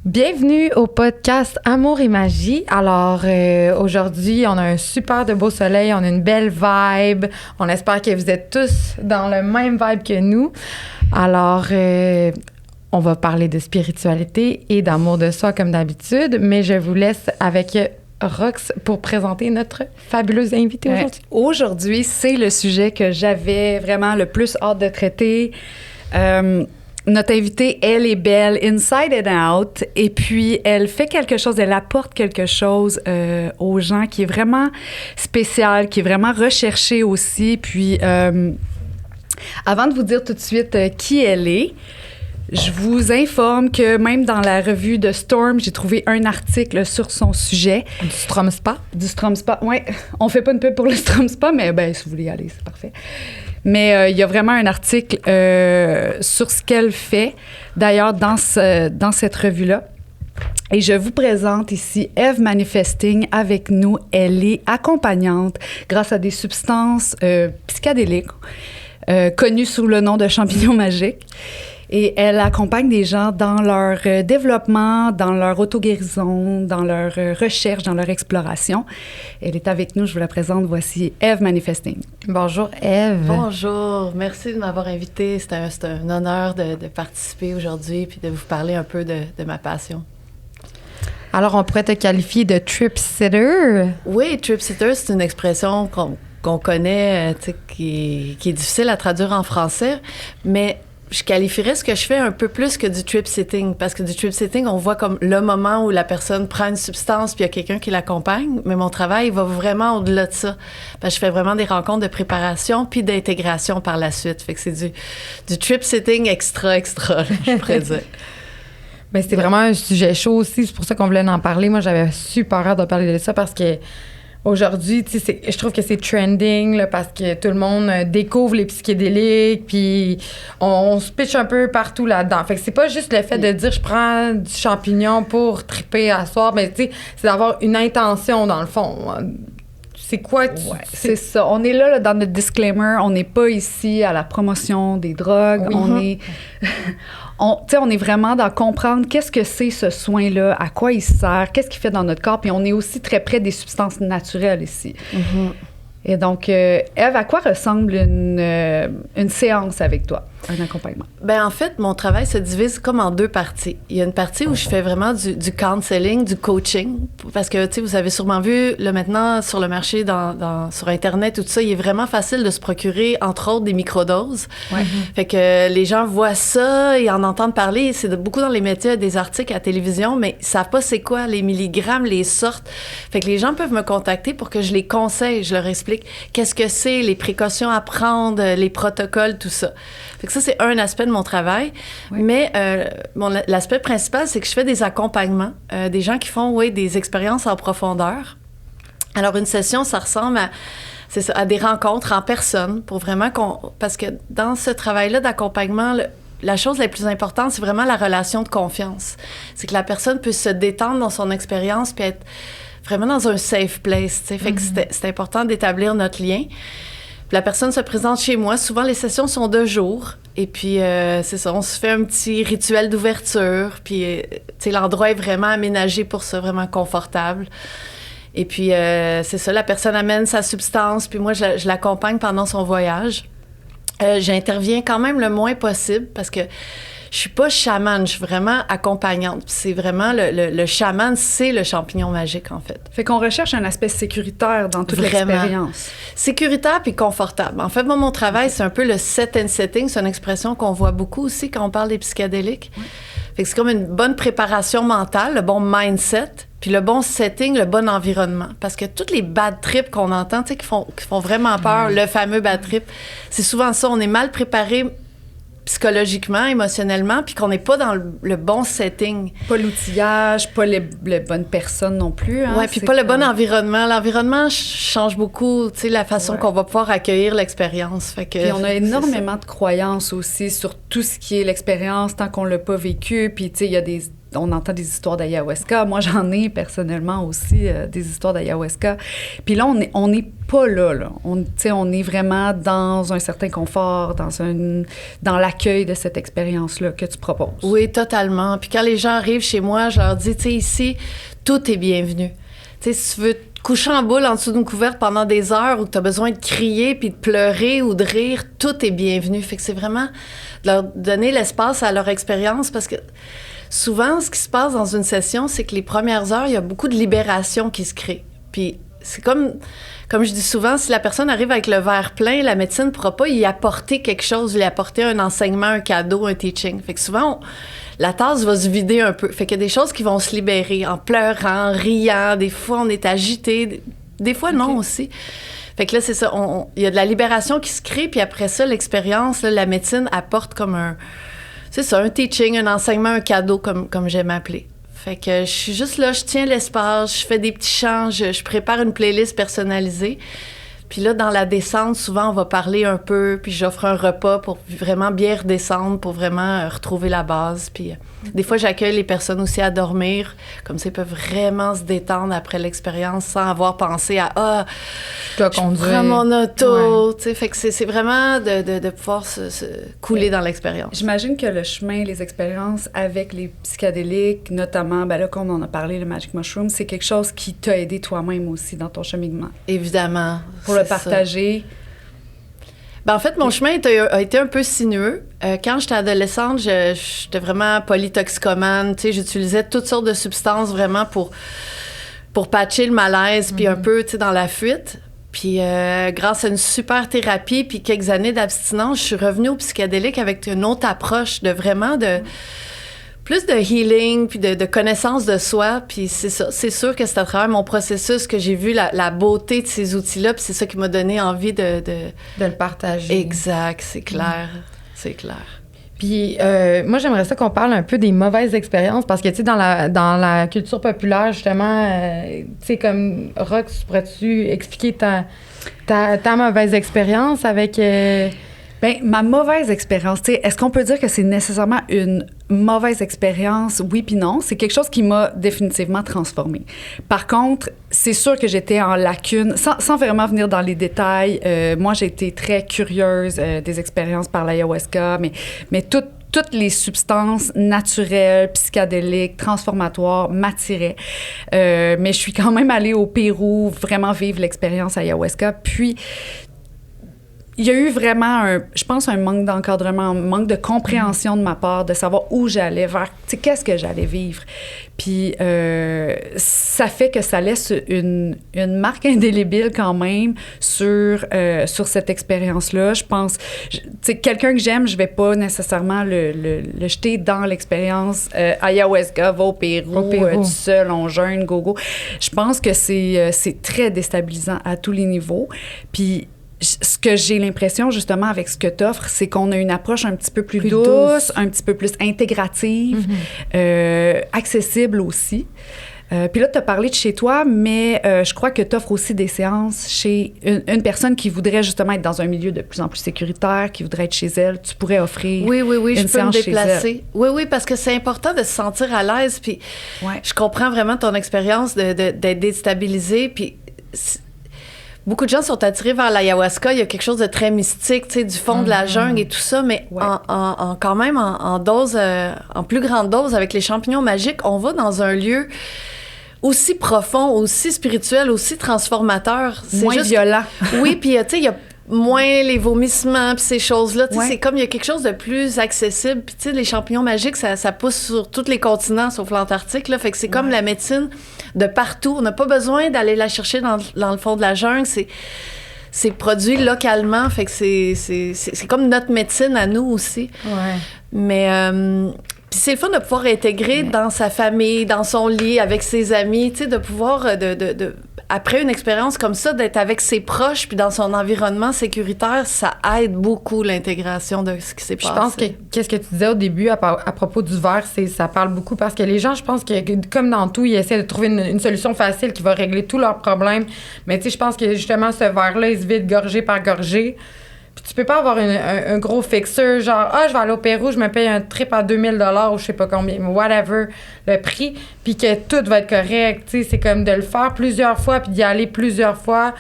Bienvenue au podcast Amour et magie. Alors, aujourd'hui, on a un super de beau soleil, on a une belle vibe. On espère que vous êtes tous dans le même vibe que nous. Alors, on va parler de spiritualité et d'amour de soi comme d'habitude, mais je vous laisse avec Rox pour présenter notre fabuleuse invitée aujourd'hui. Aujourd'hui, c'est le sujet que j'avais vraiment le plus hâte de traiter. Notre invitée, elle est belle, inside and out, et puis elle fait quelque chose, elle apporte quelque chose aux gens qui est vraiment spécial, qui est vraiment recherché aussi. Puis, avant de vous dire tout de suite qui elle est, je vous informe que même dans la revue de Storm, j'ai trouvé un article sur son sujet. Du Strom Spa? Du Strom Spa, oui. On fait pas une pub pour le Strom Spa, mais ben, si vous voulez y aller, c'est parfait. Mais il y a vraiment un article sur ce qu'elle fait, d'ailleurs, dans cette revue-là. Et je vous présente ici Eve Manifesting avec nous. Elle est accompagnante grâce à des substances psychédéliques connues sous le nom de champignons magiques. Et elle accompagne des gens dans leur développement, dans leur auto-guérison, dans leur recherche, dans leur exploration. Elle est avec nous, je vous la présente. Voici Eve Manifesting. Bonjour, Eve. Bonjour, merci de m'avoir invitée. C'est un honneur de participer aujourd'hui puis de vous parler un peu de ma passion. Alors, on pourrait te qualifier de trip-sitter? Oui, trip-sitter, c'est une expression qu'on connaît, qui est difficile à traduire en français, mais je qualifierais ce que je fais un peu plus que du trip-sitting, parce que du trip-sitting, on voit comme le moment où la personne prend une substance puis il y a quelqu'un qui l'accompagne, mais mon travail va vraiment au-delà de ça. Parce que je fais vraiment des rencontres de préparation puis d'intégration par la suite. Fait que c'est du trip-sitting extra, je pourrais dire. Bien, c'était vraiment un sujet chaud aussi, c'est pour ça qu'on voulait en parler. Moi, j'avais super hâte de parler de ça parce que aujourd'hui, tu sais, je trouve que c'est trending là, parce que tout le monde découvre les psychédéliques, puis on se pitch un peu partout là-dedans. Fait que c'est pas juste le fait de dire je prends du champignon pour triper à soir, mais tu sais, c'est d'avoir une intention dans le fond. C'est quoi? C'est ça. On est là dans notre disclaimer. On n'est pas ici à la promotion des drogues. Oui. On est vraiment dans comprendre qu'est-ce que c'est ce soin-là, à quoi il sert, qu'est-ce qu'il fait dans notre corps. Puis on est aussi très près des substances naturelles ici. Mm-hmm. Et donc, Eve, à quoi ressemble une séance avec toi, un accompagnement? Bien, en fait, mon travail se divise comme en deux parties. Il y a une partie où je fais vraiment du counseling, du coaching, parce que, tu sais, vous avez sûrement vu, là, maintenant, sur le marché, sur Internet, tout ça, il est vraiment facile de se procurer, entre autres, des microdoses. Ouais. Fait que les gens voient ça, ils en entendent parler, c'est beaucoup dans les médias, des articles à la télévision, mais ils savent pas c'est quoi, les milligrammes, les sortes. Fait que les gens peuvent me contacter pour que je les conseille, je leur explique qu'est-ce que c'est, les précautions à prendre, les protocoles, tout ça. Fait que ça, c'est un aspect de mon travail. Oui. Mais l'aspect principal, c'est que je fais des accompagnements, des gens qui font, des expériences en profondeur. Alors, une session, ça ressemble à des rencontres en personne pour vraiment parce que dans ce travail-là d'accompagnement, la chose la plus importante, c'est vraiment la relation de confiance. C'est que la personne puisse se détendre dans son expérience puis être vraiment dans un safe place, tu sais. Fait que c'est important d'établir notre lien. Puis la personne se présente chez moi. Souvent, les sessions sont 2 jours. Et puis, c'est ça, on se fait un petit rituel d'ouverture. Puis, tu sais, l'endroit est vraiment aménagé pour ça, vraiment confortable. Et puis, c'est ça, la personne amène sa substance. Puis moi, je l'accompagne pendant son voyage. J'interviens quand même le moins possible parce que je suis pas chamane, je suis vraiment accompagnante. C'est vraiment le chaman, c'est le champignon magique, en fait. Fait qu'on recherche un aspect sécuritaire dans toute l'expérience. Sécuritaire puis confortable. En fait, moi, mon travail, c'est un peu le set and setting. C'est une expression qu'on voit beaucoup aussi quand on parle des psychédéliques. Oui. Fait que c'est comme une bonne préparation mentale, le bon mindset, puis le bon setting, le bon environnement. Parce que toutes les bad trips qu'on entend, tu sais, qui font vraiment peur, le fameux bad trip, c'est souvent ça. On est mal préparé psychologiquement, émotionnellement, puis qu'on n'est pas dans le bon setting. Pas l'outillage, pas les bonnes personnes non plus. Hein, oui, puis pas le bon environnement. L'environnement change beaucoup, tu sais, la façon qu'on va pouvoir accueillir l'expérience. Fait que, puis on a énormément de croyances aussi sur tout ce qui est l'expérience tant qu'on l'a pas vécu. Puis, tu sais, il y a on entend des histoires d'ayahuasca. Moi, j'en ai personnellement aussi des histoires d'ayahuasca. Puis là, on n'est pas là. On est vraiment dans un certain confort, dans l'accueil de cette expérience-là que tu proposes. Oui, totalement. Puis quand les gens arrivent chez moi, je leur dis, tu sais, ici, tout est bienvenu. Tu sais, si tu veux te coucher en boule en dessous d'une couverte pendant des heures ou que tu as besoin de crier puis de pleurer ou de rire, tout est bienvenu. Fait que c'est vraiment de leur donner l'espace à leur expérience parce que souvent, ce qui se passe dans une session, c'est que les premières heures, il y a beaucoup de libération qui se crée. Puis c'est comme je dis souvent, si la personne arrive avec le verre plein, la médecine ne pourra pas y apporter quelque chose, lui apporter un enseignement, un cadeau, un teaching. Fait que souvent, la tasse va se vider un peu. Fait qu'il y a des choses qui vont se libérer en pleurant, en riant. Des fois, on est agité. Des fois, non aussi. Fait que là, c'est ça. Il y a de la libération qui se crée. Puis après ça, l'expérience, là, la médecine apporte comme un teaching, un enseignement, un cadeau, comme j'aime appeler. Fait que je suis juste là, je tiens l'espace, je fais des petits chants, je prépare une playlist personnalisée. Puis là, dans la descente, souvent, on va parler un peu, puis j'offre un repas pour vraiment bien redescendre, pour vraiment retrouver la base. Puis des fois, j'accueille les personnes aussi à dormir, comme ça, ils peuvent vraiment se détendre après l'expérience sans avoir pensé à je prends mon auto. Ouais. Fait que c'est vraiment de pouvoir se couler dans l'expérience. J'imagine que le chemin, les expériences avec les psychédéliques, notamment, là, comme on en a parlé, le Magic Mushroom, c'est quelque chose qui t'a aidé toi-même aussi dans ton cheminement. Évidemment. Pour le partager. Ben, en fait, mon chemin a été un peu sinueux. Quand j'étais adolescente, j'étais vraiment polytoxicomane. Tu sais, j'utilisais toutes sortes de substances vraiment pour patcher le malaise, puis un peu, tu sais, dans la fuite. Puis grâce à une super thérapie, puis quelques années d'abstinence, je suis revenue au psychédélique avec une autre approche de vraiment plus de healing, puis de connaissance de soi. Puis c'est ça. C'est sûr que c'est à travers mon processus que j'ai vu la beauté de ces outils-là, puis c'est ça qui m'a donné envie de le partager. Exact, c'est clair. C'est clair. Puis moi, j'aimerais ça qu'on parle un peu des mauvaises expériences, parce que, tu sais, dans la culture populaire, justement, tu sais, comme Rox, pourrais-tu expliquer ta mauvaise expérience avec... Bien, ma mauvaise expérience, tu sais, est-ce qu'on peut dire que c'est nécessairement une mauvaise expérience? Oui puis non. C'est quelque chose qui m'a définitivement transformée. Par contre, c'est sûr que j'étais en lacune, sans vraiment venir dans les détails. Moi, j'ai été très curieuse des expériences par l'ayahuasca, mais toutes les substances naturelles, psychédéliques, transformatoires m'attiraient. Mais je suis quand même allée au Pérou vraiment vivre l'expérience ayahuasca. Puis, il y a eu vraiment, je pense, un manque d'encadrement, un manque de compréhension de ma part, de savoir où j'allais, vers, tu sais, qu'est-ce que j'allais vivre. Puis ça fait que ça laisse une marque indélébile quand même sur cette expérience-là. Je pense, tu sais, quelqu'un que j'aime, je vais pas nécessairement le jeter dans l'expérience ayahuasca, va au Pérou. Tout seul, on jeûne, go. Je pense que c'est très déstabilisant à tous les niveaux. Puis ce que j'ai l'impression, justement, avec ce que tu offres, c'est qu'on a une approche un petit peu plus douce, un petit peu plus intégrative, accessible aussi. Puis là, tu as parlé de chez toi, mais je crois que tu offres aussi des séances chez une personne qui voudrait justement être dans un milieu de plus en plus sécuritaire, qui voudrait être chez elle. Tu pourrais offrir oui, une je peux me séance déplacer. Oui, parce que c'est important de se sentir à l'aise. Puis je comprends vraiment ton expérience d'être déstabilisée. Puis beaucoup de gens sont attirés vers l'ayahuasca. Il y a quelque chose de très mystique, tu sais, du fond de la jungle et tout ça, mais quand même en dose, en plus grande dose, avec les champignons magiques, on va dans un lieu aussi profond, aussi spirituel, aussi transformateur. C'est moins juste violent. Oui, puis tu sais, il y a moins les vomissements puis ces choses-là. Tu sais, c'est comme il y a quelque chose de plus accessible. Puis tu sais, les champignons magiques, ça pousse sur tous les continents, sauf l'Antarctique, là. Fait que c'est comme la médecine de partout. On n'a pas besoin d'aller la chercher dans le fond de la jungle. C'est produit localement. Fait que c'est comme notre médecine à nous aussi. Ouais. Mais... puis c'est le fun de pouvoir intégrer dans sa famille, dans son lit, avec ses amis, tu sais, de pouvoir, après une expérience comme ça, d'être avec ses proches puis dans son environnement sécuritaire, ça aide beaucoup l'intégration de ce qui s'est passé. Je pense que qu'est-ce que tu disais au début à propos du verre, ça parle beaucoup parce que les gens, je pense que comme dans tout, ils essaient de trouver une solution facile qui va régler tous leurs problèmes. Mais tu sais, je pense que justement, ce verre-là, il se vide gorgée par gorgée. Puis tu peux pas avoir un gros fixeur, genre, je vais aller au Pérou, je me paye un trip à 2000 $ ou je sais pas combien, whatever, le prix, puis que tout va être correct. Tu sais, c'est comme de le faire plusieurs fois, puis d'y aller plusieurs fois.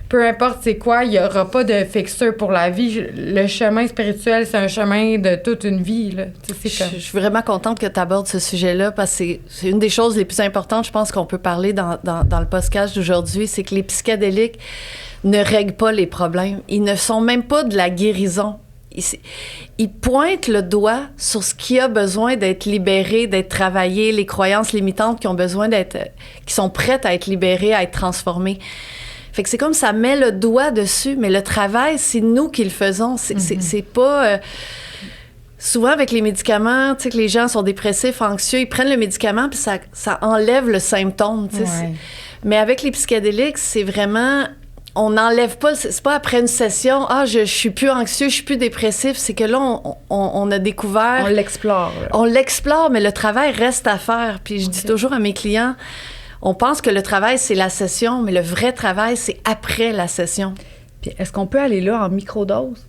Peu importe c'est quoi, il y aura pas de fixeur pour la vie. Le chemin spirituel, c'est un chemin de toute une vie, là. Tu sais, c'est comme... Je suis vraiment contente que tu abordes ce sujet-là parce que c'est une des choses les plus importantes, je pense, qu'on peut parler dans le podcast d'aujourd'hui, c'est que les psychédéliques ne règlent pas les problèmes. Ils ne sont même pas de la guérison. Ils pointent le doigt sur ce qui a besoin d'être libéré, d'être travaillé, les croyances limitantes qui ont besoin qui sont prêtes à être libérées, à être transformées. Fait que c'est comme ça met le doigt dessus, mais le travail, c'est nous qui le faisons. C'est pas... souvent, avec les médicaments, tu sais, que les gens sont dépressifs, anxieux, ils prennent le médicament, puis ça enlève le symptôme, tu sais. Ouais. Mais avec les psychédéliques, c'est vraiment... On n'enlève pas... C'est pas après une session, je suis plus anxieux, je suis plus dépressif. C'est que là, on a découvert... On l'explore. Là. On l'explore, mais le travail reste à faire. Puis je dis toujours à mes clients... On pense que le travail, c'est la session, mais le vrai travail, c'est après la session. Puis est-ce qu'on peut aller là en microdose?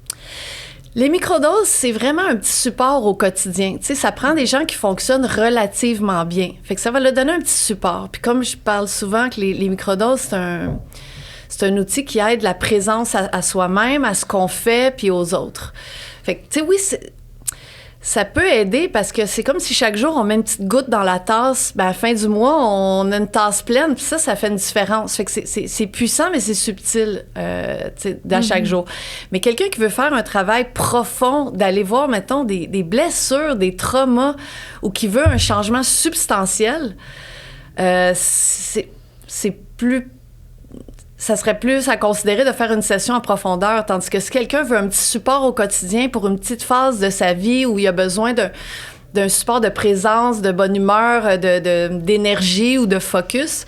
Les microdoses, c'est vraiment un petit support au quotidien. Tu sais, ça prend des gens qui fonctionnent relativement bien. Fait que ça va leur donner un petit support. Puis comme je parle souvent que les microdoses, c'est un outil qui aide la présence à soi-même, à ce qu'on fait, puis aux autres. Fait que, tu sais, oui, ça peut aider parce que c'est comme si chaque jour, on met une petite goutte dans la tasse. À la fin du mois, on a une tasse pleine. Puis ça fait une différence. Fait que c'est puissant, mais c'est subtil dans chaque jour. Mais quelqu'un qui veut faire un travail profond, d'aller voir, mettons, des blessures, des traumas, ou qui veut un changement substantiel, c'est plus... Ça serait plus à considérer de faire une session en profondeur, tandis que si quelqu'un veut un petit support au quotidien pour une petite phase de sa vie où il a besoin d'un support de présence, de bonne humeur, d'énergie ou de focus,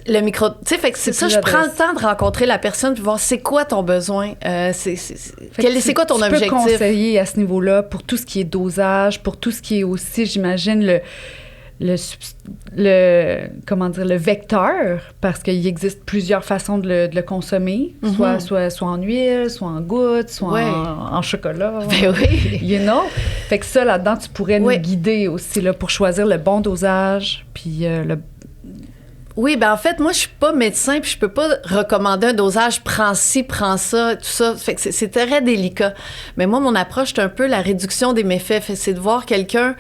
le micro... Tu sais, fait que c'est ça, je prends le temps de rencontrer la personne puis voir c'est quoi ton besoin, c'est quoi ton objectif. Tu peux conseiller à ce niveau-là pour tout ce qui est dosage, pour tout ce qui est aussi, j'imagine, le vecteur, parce qu'il existe plusieurs façons de le consommer, soit en huile, soit en gouttes, soit en chocolat. Ben oui. You know? Fait que ça, là-dedans, tu pourrais nous guider aussi là, pour choisir le bon dosage, puis Oui, en fait, moi, je suis pas médecin, puis je peux pas recommander un dosage, prends ci, prends ça, tout ça. Fait que c'est très délicat. Mais moi, mon approche, c'est un peu la réduction des méfaits. C'est de voir quelqu'un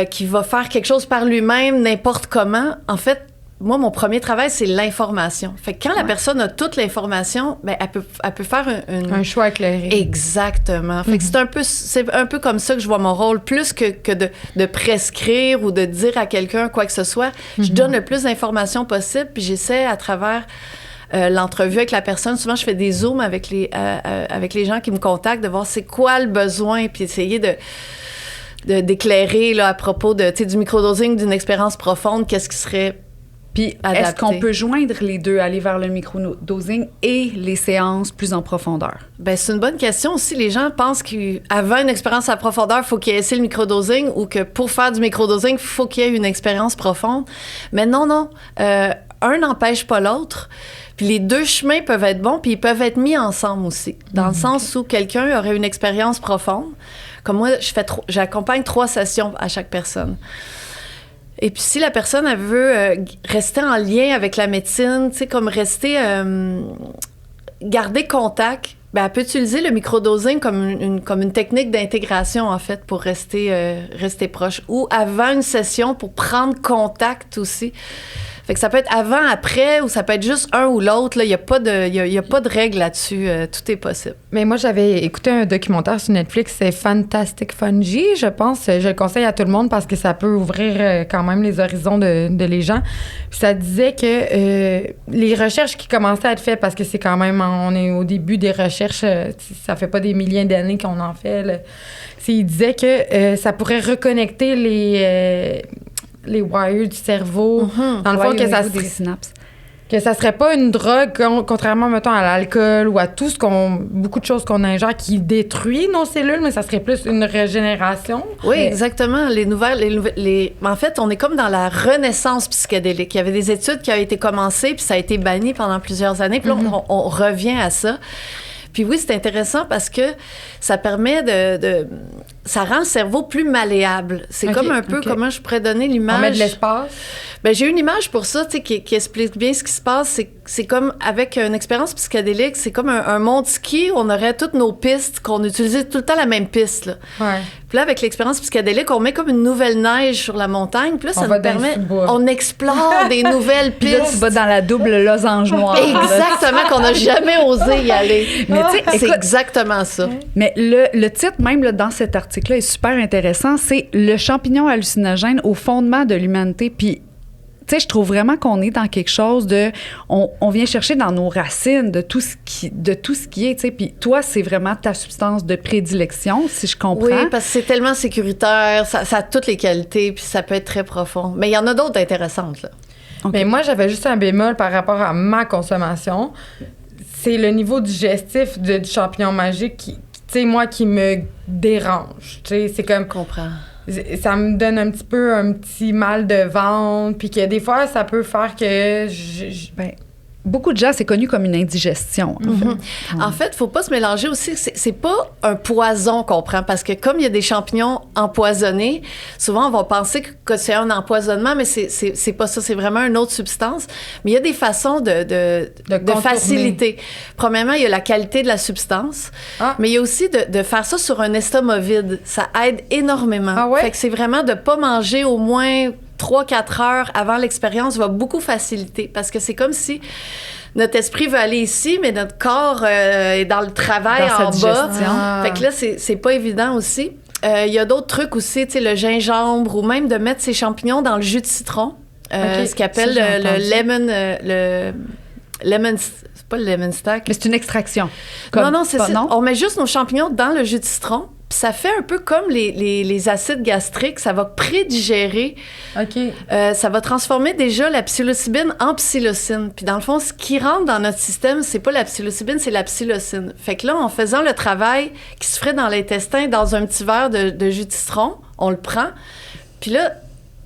qui va faire quelque chose par lui-même, n'importe comment. En fait, moi, mon premier travail, c'est l'information. Fait que quand la personne a toute l'information, elle peut faire un choix éclairé. Exactement. Fait que c'est un peu comme ça que je vois mon rôle, plus que de prescrire ou de dire à quelqu'un quoi que ce soit. Je donne le plus d'informations possible, puis j'essaie à travers l'entrevue avec la personne. Souvent, je fais des zooms avec les gens qui me contactent, de voir c'est quoi le besoin, puis essayer d'éclairer là, à propos du microdosing, d'une expérience profonde, qu'est-ce qui serait puis adapté. Est-ce qu'on peut joindre les deux, aller vers le microdosing et les séances plus en profondeur? C'est une bonne question aussi. Les gens pensent qu'avant une expérience en profondeur, il faut qu'il y ait le microdosing, ou que pour faire du microdosing, il faut qu'il y ait une expérience profonde. Mais non. Un n'empêche pas l'autre. Puis les deux chemins peuvent être bons, puis ils peuvent être mis ensemble aussi. Dans le sens où quelqu'un aurait une expérience profonde. Comme moi, j'accompagne 3 sessions à chaque personne. Et puis si la personne, elle veut rester en lien avec la médecine, tu sais, comme garder contact, elle peut utiliser le microdosing comme une technique d'intégration, en fait, pour rester proche. Ou avant une session, pour prendre contact aussi. Fait que ça peut être avant, après, ou ça peut être juste un ou l'autre. Il n'y a pas de règle là-dessus. Tout est possible. Mais moi, j'avais écouté un documentaire sur Netflix, c'est Fantastic Fungi, je pense. Je le conseille à tout le monde parce que ça peut ouvrir quand même les horizons de les gens. Puis ça disait que les recherches qui commençaient à être faites, parce que c'est quand même, on est au début des recherches, ça fait pas des milliers d'années qu'on en fait. Il disait que ça pourrait reconnecter les wires du cerveau, dans le fond, des synapses. Que ça serait pas une drogue, contrairement, mettons, à l'alcool ou à tout beaucoup de choses qu'on ingère qui détruit nos cellules, mais ça serait plus une régénération. Oui, exactement. En fait, on est comme dans la renaissance psychédélique. Il y avait des études qui avaient été commencées, puis ça a été banni pendant plusieurs années, puis là, on revient à ça. Puis oui, c'est intéressant parce que ça permet ça rend le cerveau plus malléable. C'est comme un peu comment je pourrais donner l'image. On met de l'espace. Ben, j'ai une image pour ça, tu sais, qui explique bien ce qui se passe. C'est comme avec une expérience psychédélique, c'est comme un monde ski où on aurait toutes nos pistes, qu'on utilisait tout le temps la même piste, là. Ouais. Puis là, avec l'expérience psychédélique, on met comme une nouvelle neige sur la montagne. Puis là, ça nous permet... On explore des nouvelles pistes. Puis là, tu vas dans la double losange noire. Exactement, qu'on n'a jamais osé y aller. Mais tu sais, c'est exactement ça. Mais le titre, même là, dans cet article-là, est super intéressant. C'est « Le champignon hallucinogène au fondement de l'humanité ». Puis tu sais, je trouve vraiment qu'on est dans quelque chose de... On vient chercher dans nos racines de tout ce qui est, tu sais. Puis toi, c'est vraiment ta substance de prédilection, si je comprends. Oui, parce que c'est tellement sécuritaire, ça a toutes les qualités, puis ça peut être très profond. Mais il y en a d'autres intéressantes, là. Okay. Mais moi, j'avais juste un bémol par rapport à ma consommation. C'est le niveau digestif du champignon magique qui tu sais, moi, qui me dérange. Tu sais, c'est comme... Je comprends. Ça me donne un petit mal de ventre, puis que des fois, ça peut faire que... Beaucoup de gens, c'est connu comme une indigestion. En fait, faut pas se mélanger aussi. C'est pas un poison qu'on prend, parce que comme il y a des champignons empoisonnés, souvent on va penser que c'est un empoisonnement, mais c'est pas ça. C'est vraiment une autre substance. Mais il y a des façons de faciliter. Premièrement, il y a la qualité de la substance, mais il y a aussi de faire ça sur un estomac vide. Ça aide énormément. Ah ouais? Fait que c'est vraiment de pas manger au moins 3-4 heures avant l'expérience va beaucoup faciliter, parce que c'est comme si notre esprit veut aller ici, mais notre corps est dans le travail en bas. Fait que là, c'est pas évident aussi. Il y a d'autres trucs aussi, tu sais, le gingembre, ou même de mettre ces champignons dans le jus de citron. Ce qu'ils appellent le lemon... C'est pas le lemon stack. Mais c'est une extraction. Non, c'est ça. On met juste nos champignons dans le jus de citron. Puis ça fait un peu comme les acides gastriques, ça va prédigérer. OK. Ça va transformer déjà la psilocybine en psilocine. Puis dans le fond, ce qui rentre dans notre système, c'est pas la psilocybine, c'est la psilocine. Fait que là, en faisant le travail qui se ferait dans l'intestin, dans un petit verre de jus de citron, on le prend. Puis là,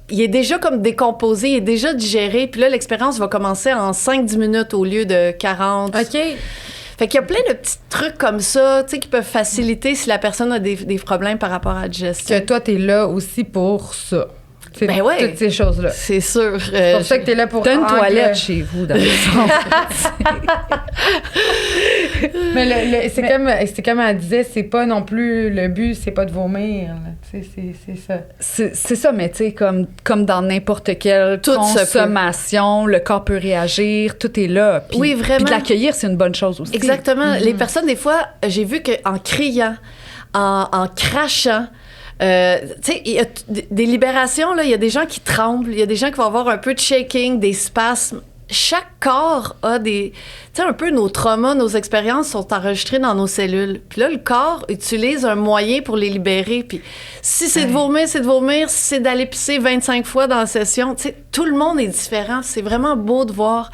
il est déjà comme décomposé, il est déjà digéré. Puis là, l'expérience va commencer en 5-10 minutes au lieu de 40. OK. Fait qu'il y a plein de petits trucs comme ça, tu sais, qui peuvent faciliter si la personne a des problèmes par rapport à la digestion. Que toi, t'es là aussi pour ça. C'est ben ouais. Toutes ces choses-là. C'est sûr. C'est pour ça que t'es là pour... T'as une toilette chez vous, dans le sens. Mais c'est comme elle disait, c'est pas non plus... Le but, c'est pas de vomir. Tu sais, c'est ça. C'est ça, mais tu sais, comme dans n'importe quelle tout consommation, le corps peut réagir, tout est là. Puis, oui, vraiment. Puis de l'accueillir, c'est une bonne chose aussi. Exactement. Les personnes, des fois, j'ai vu qu'en criant, en crachant, tu sais, il y a des libérations, là, il y a des gens qui tremblent, il y a des gens qui vont avoir un peu de shaking, des spasmes. Chaque corps a des... Tu sais, un peu nos traumas, nos expériences sont enregistrées dans nos cellules. Puis là, le corps utilise un moyen pour les libérer. Puis si c'est de vomir, c'est de vomir. Si c'est d'aller pisser 25 fois dans la session, tu sais, tout le monde est différent. C'est vraiment beau de voir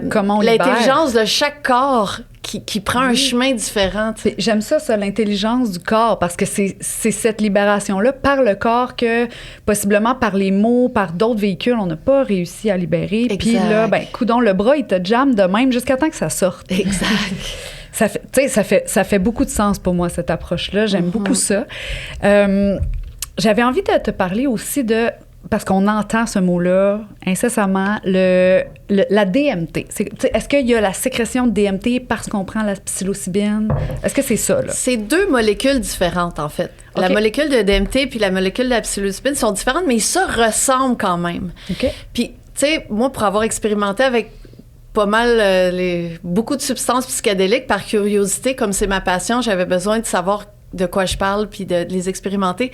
comment on l'intelligence de chaque corps qui prend un chemin différent. J'aime ça, l'intelligence du corps, parce que c'est cette libération-là par le corps que, possiblement par les mots, par d'autres véhicules, on n'a pas réussi à libérer. Puis là, ben, coudonc, le bras, il te jamme de même jusqu'à temps que ça sorte. Exact. Ça fait beaucoup de sens pour moi, cette approche-là. J'aime beaucoup ça. J'avais envie de te parler aussi de... Parce qu'on entend ce mot-là incessamment, la DMT. Est-ce qu'il y a la sécrétion de DMT parce qu'on prend la psilocybine? Est-ce que c'est ça, là? C'est deux molécules différentes, en fait. Okay. La molécule de DMT puis la molécule de la psilocybine sont différentes, mais ils se ressemblent quand même. Okay. Puis, tu sais, moi, pour avoir expérimenté avec pas mal beaucoup de substances psychédéliques, par curiosité, comme c'est ma passion, j'avais besoin de savoir de quoi je parle puis de les expérimenter.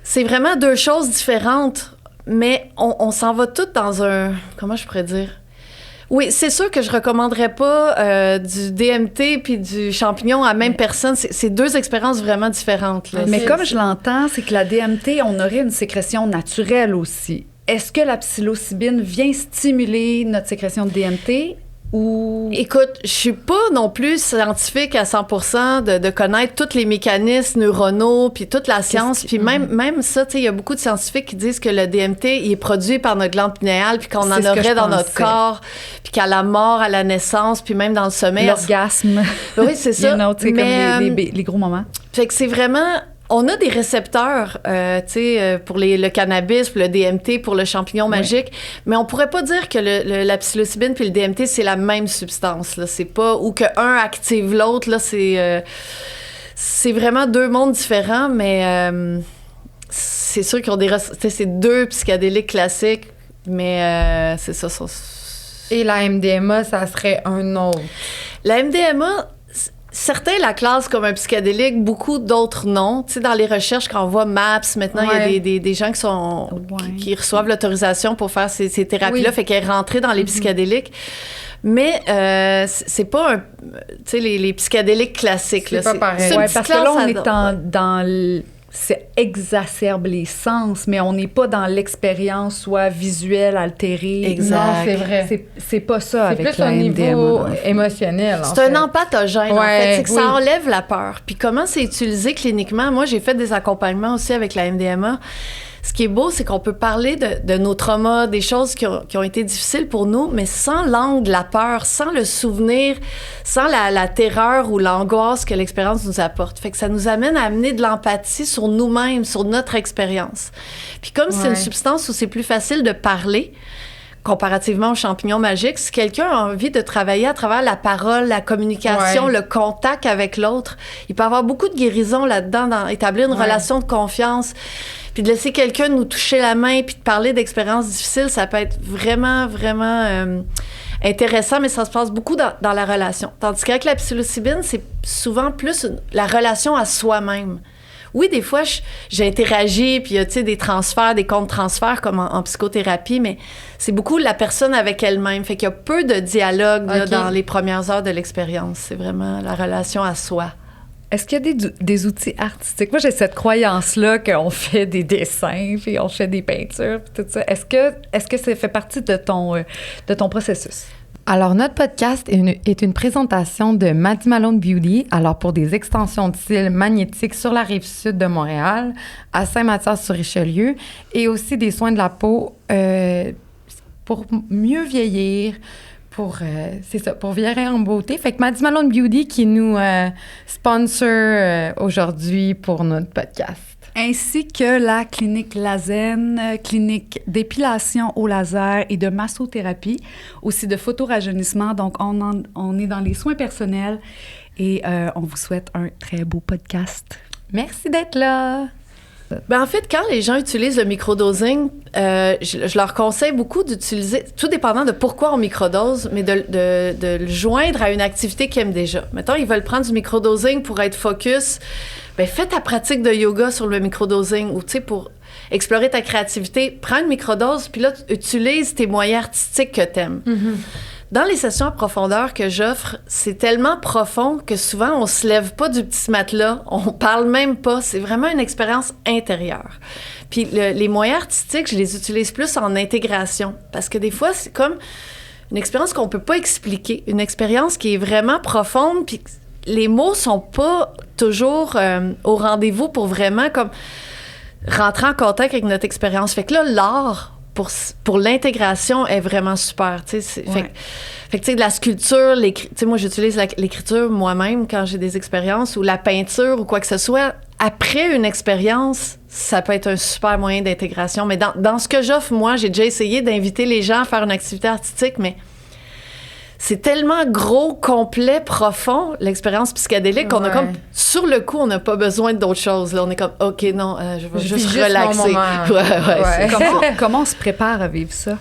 C'est vraiment deux choses différentes, mais on s'en va toutes dans un... Comment je pourrais dire? Oui, c'est sûr que je recommanderais pas du DMT puis du champignon à la même personne. C'est deux expériences vraiment différentes. Là. Mais comme je l'entends, c'est que la DMT, on aurait une sécrétion naturelle aussi. Est-ce que la psilocybine vient stimuler notre sécrétion de DMT? Ou... Écoute, je suis pas non plus scientifique à 100% de connaître tous les mécanismes neuronaux puis toute la science. Puis même ça, tu sais, il y a beaucoup de scientifiques qui disent que le DMT, il est produit par notre glande pinéale puis qu'on en aurait dans notre corps puis qu'à la mort, à la naissance puis même dans le sommeil. L'orgasme. Oui, c'est ça. Mais, comme les gros moments. Fait que c'est vraiment... On a des récepteurs, pour le cannabis, pour le DMT, pour le champignon magique, mais on pourrait pas dire que la psilocybine puis le DMT, c'est la même substance. Là. C'est pas... Ou qu'un active l'autre, là, c'est vraiment deux mondes différents, mais c'est sûr qu'ils ont c'est deux psychédéliques classiques, mais c'est ça. Et la MDMA, ça serait un autre. La MDMA... Certains la classent comme un psychédélique, beaucoup d'autres non. Tu sais, dans les recherches, quand on voit MAPS, maintenant, il y a des gens qui reçoivent l'autorisation pour faire ces thérapies-là, fait qu'elle est rentrée dans les psychédéliques. Mais c'est pas tu sais, les psychédéliques classiques. C'est pas pareil. Parce que là, on est dans ça exacerbe les sens, mais on n'est pas dans l'expérience soit visuelle, altérée. Exact. Non, c'est vrai. C'est pas ça avec la MDMA. C'est plus au niveau émotionnel, C'est un empathogène, en fait. C'est que ça oui. enlève la peur. Puis comment c'est utilisé cliniquement? Moi, j'ai fait des accompagnements aussi avec la MDMA. Ce qui est beau, c'est qu'on peut parler de nos traumas, des choses qui ont été difficiles pour nous, mais sans l'angle de la peur, sans le souvenir, sans la terreur ou l'angoisse que l'expérience nous apporte. Fait que ça nous amène à amener de l'empathie sur nous-mêmes, sur notre expérience. Puis comme c'est une substance où c'est plus facile de parler, comparativement aux champignons magiques, si quelqu'un a envie de travailler à travers la parole, la communication, le contact avec l'autre, il peut avoir beaucoup de guérison là-dedans, établir une relation de confiance. Puis de laisser quelqu'un nous toucher la main puis de parler d'expériences difficiles, ça peut être vraiment, vraiment intéressant, mais ça se passe beaucoup dans la relation. Tandis qu'avec la psilocybine, c'est souvent plus la relation à soi-même. Oui, des fois, j'ai interagi, puis il y a, tu sais, des transferts, des contre-transferts comme en psychothérapie, mais c'est beaucoup la personne avec elle-même. Fait qu'il y a peu de dialogue là, dans les premières heures de l'expérience. C'est vraiment la relation à soi. Est-ce qu'il y a des outils artistiques? Moi, j'ai cette croyance-là qu'on fait des dessins, puis on fait des peintures, puis tout ça. Est-ce que ça fait partie de ton processus? Alors, notre podcast est une présentation de Maddie Malone Beauty. Alors, pour des extensions de cils magnétiques sur la rive sud de Montréal, à Saint-Mathias-sur-Richelieu, et aussi des soins de la peau pour mieux vieillir, pour vieillir en beauté. Fait que Maddie Malone Beauty qui nous sponsor aujourd'hui pour notre podcast. Ainsi que la clinique Lazen, clinique d'épilation au laser et de massothérapie, aussi de photorajeunissement. Donc, on est dans les soins personnels et on vous souhaite un très beau podcast. Merci d'être là! Ben en fait, quand les gens utilisent le microdosing, je leur conseille beaucoup d'utiliser, tout dépendant de pourquoi on microdose, mais de le joindre à une activité qu'ils aiment déjà. Mettons, ils veulent prendre du microdosing pour être focus. Ben fais ta pratique de yoga sur le microdosing ou, tu sais, pour explorer ta créativité, prends une microdose, puis là, utilise tes moyens artistiques que t'aimes. Mm-hmm. Dans les sessions à profondeur que j'offre, c'est tellement profond que souvent, on se lève pas du petit matelas, on parle même pas. C'est vraiment une expérience intérieure. Puis les moyens artistiques, je les utilise plus en intégration parce que des fois, c'est comme une expérience qu'on peut pas expliquer, une expérience qui est vraiment profonde, puis les mots sont pas toujours au rendez-vous pour vraiment comme rentrer en contact avec notre expérience. Fait que là, l'art pour l'intégration est vraiment super. Fait que tu sais, de la sculpture, tu sais, moi, j'utilise l'écriture moi-même quand j'ai des expériences ou la peinture ou quoi que ce soit. Après une expérience, ça peut être un super moyen d'intégration. Mais dans ce que j'offre, moi, j'ai déjà essayé d'inviter les gens à faire une activité artistique, mais c'est tellement gros, complet, profond, l'expérience psychédélique, qu'on a comme, sur le coup, on n'a pas besoin d'autre chose. Là, on est comme, OK, non, je vais juste relaxer. Comment on se prépare à vivre ça?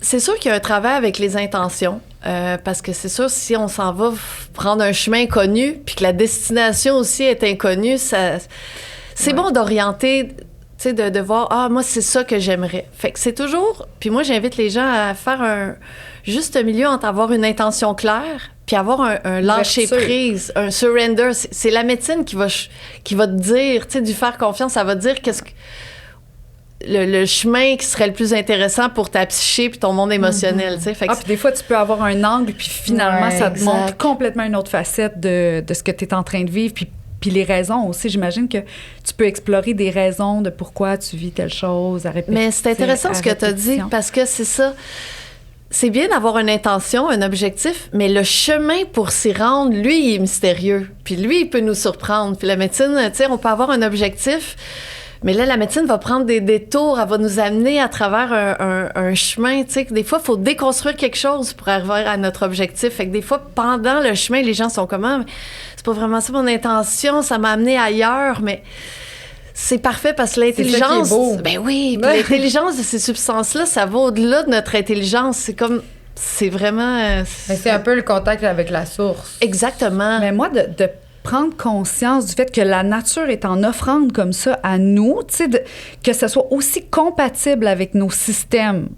C'est sûr qu'il y a un travail avec les intentions, parce que c'est sûr, si on s'en va prendre un chemin inconnu, puis que la destination aussi est inconnue, c'est bon d'orienter... Tu sais, de voir, moi, c'est ça que j'aimerais. Fait que c'est toujours... Puis moi, j'invite les gens à faire un juste milieu entre avoir une intention claire puis avoir un lâcher-prise, un surrender. C'est la médecine qui va te dire, tu sais, du faire confiance, ça va te dire qu'est-ce que... le chemin qui serait le plus intéressant pour ta psyché puis ton monde émotionnel, tu sais. Puis des fois, tu peux avoir un angle, puis finalement, ça te montre complètement une autre facette de ce que tu es en train de vivre, puis les raisons aussi. J'imagine que tu peux explorer des raisons de pourquoi tu vis telle chose à répétition. Mais c'est intéressant ce que tu as dit, parce que c'est ça. C'est bien d'avoir une intention, un objectif, mais le chemin pour s'y rendre, lui, il est mystérieux. Puis lui, il peut nous surprendre. Puis la médecine, tu sais, on peut avoir un objectif, mais là, la médecine va prendre des détours, elle va nous amener à travers un chemin, tu sais. Des fois, il faut déconstruire quelque chose pour arriver à notre objectif. Fait que des fois, pendant le chemin, les gens sont comme « Ah, c'est pas vraiment ça mon intention, ça m'a amené ailleurs », mais... C'est parfait parce que l'intelligence... C'est ça qui est beau. Ben oui, puis l'intelligence de ces substances-là, ça va au-delà de notre intelligence. C'est comme... C'est vraiment... c'est un peu le contact avec la source. Exactement. Mais moi, de prendre conscience du fait que la nature est en offrande comme ça à nous, tu sais, que ça soit aussi compatible avec nos systèmes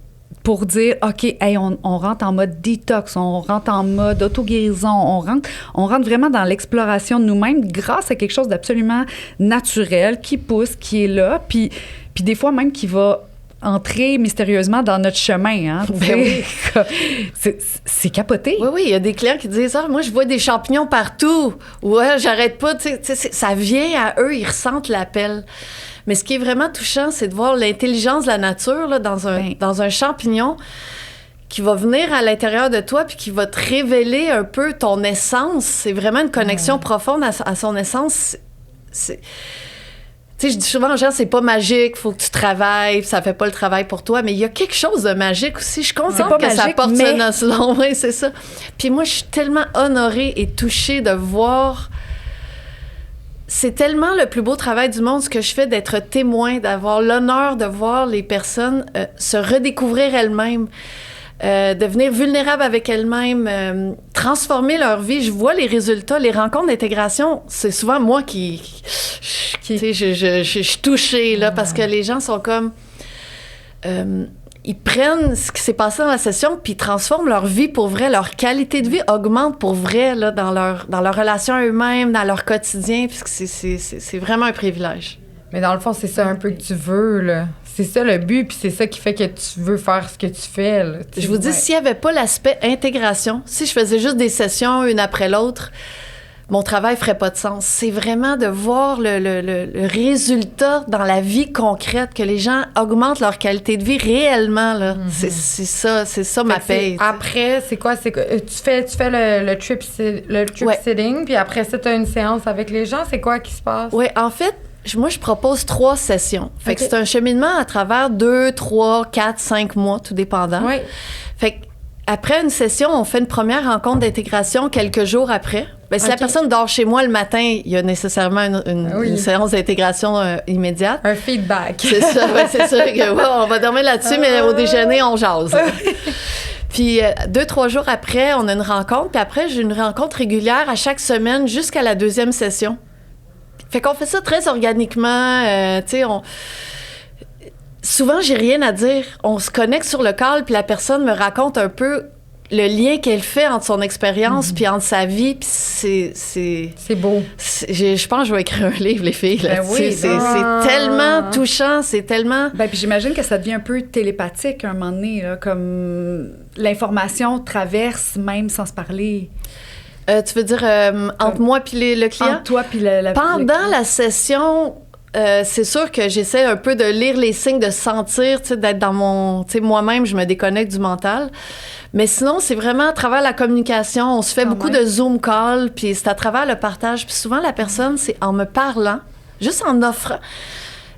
pour dire, OK, hey, on rentre en mode détox, on rentre en mode auto-guérison, on rentre vraiment dans l'exploration de nous-mêmes grâce à quelque chose d'absolument naturel qui pousse, qui est là, puis des fois même qui va entrer mystérieusement dans notre chemin. Hein, ben oui. C'est capoté. Oui, il y a des clients qui disent « Ah, moi, je vois des champignons partout. » Ouais, j'arrête pas. Tu sais, ça vient à eux, ils ressentent l'appel. Mais ce qui est vraiment touchant, c'est de voir l'intelligence de la nature là, dans un champignon qui va venir à l'intérieur de toi puis qui va te révéler un peu ton essence. C'est vraiment une connexion profonde à son essence. Tu sais, je dis souvent aux gens, c'est pas magique, faut que tu travailles, ça fait pas le travail pour toi, mais il y a quelque chose de magique aussi. Je suis contente que ça porte ce noce-long. Oui, c'est ça. Puis moi, je suis tellement honorée et touchée de voir... C'est tellement le plus beau travail du monde, ce que je fais, d'être témoin, d'avoir l'honneur de voir les personnes se redécouvrir elles-mêmes, devenir vulnérables avec elles-mêmes, transformer leur vie. Je vois les résultats, les rencontres d'intégration. C'est souvent moi qui tu sais, je suis touchée, là, parce que les gens sont comme... ils prennent ce qui s'est passé dans la session puis ils transforment leur vie pour vrai. Leur qualité de vie augmente pour vrai là, dans leur relation à eux-mêmes, dans leur quotidien, puisque c'est vraiment un privilège. Mais dans le fond, c'est ça un peu que tu veux, là. C'est ça le but, puis c'est ça qui fait que tu veux faire ce que tu fais, là. Je vous dis, s'il n'y avait pas l'aspect intégration, si je faisais juste des sessions une après l'autre, mon travail ferait pas de sens. C'est vraiment de voir le résultat dans la vie concrète, que les gens augmentent leur qualité de vie réellement, là. Mm-hmm. C'est ça ma paye. Après, c'est quoi? Tu fais le trip sitting, puis après ça, tu as une séance avec les gens. C'est quoi qui se passe? Oui, en fait, moi, je propose 3 sessions. Fait que c'est un cheminement à travers 2, 3, 4, 5 mois, tout dépendant. Oui. Fait que après une session, on fait une première rencontre d'intégration quelques jours après. Ben, si la personne dort chez moi le matin, il y a nécessairement une séance d'intégration immédiate. Un feedback. C'est ça, c'est sûr que on va dormir là-dessus, mais au déjeuner, on jase. Puis 2-3 jours après, on a une rencontre. Puis après, j'ai une rencontre régulière à chaque semaine jusqu'à la 2e session. Fait qu'on fait ça très organiquement. Tu sais, souvent, j'ai rien à dire. On se connecte sur le call, puis la personne me raconte un peu le lien qu'elle fait entre son expérience puis entre sa vie, puis c'est beau. Je pense que je vais écrire un livre, les filles. Là. Ben oui, c'est tellement touchant, c'est tellement... Ben, puis j'imagine que ça devient un peu télépathique à un moment donné, là, comme l'information traverse même sans se parler. Tu veux dire entre moi puis le client? Entre toi puis Pendant la session... c'est sûr que j'essaie un peu de lire les signes, de sentir, d'être dans mon... moi-même, je me déconnecte du mental. Mais sinon, c'est vraiment à travers la communication. On se fait beaucoup de Zoom calls, puis c'est à travers le partage. Puis souvent, la personne, c'est en me parlant, juste en offrant.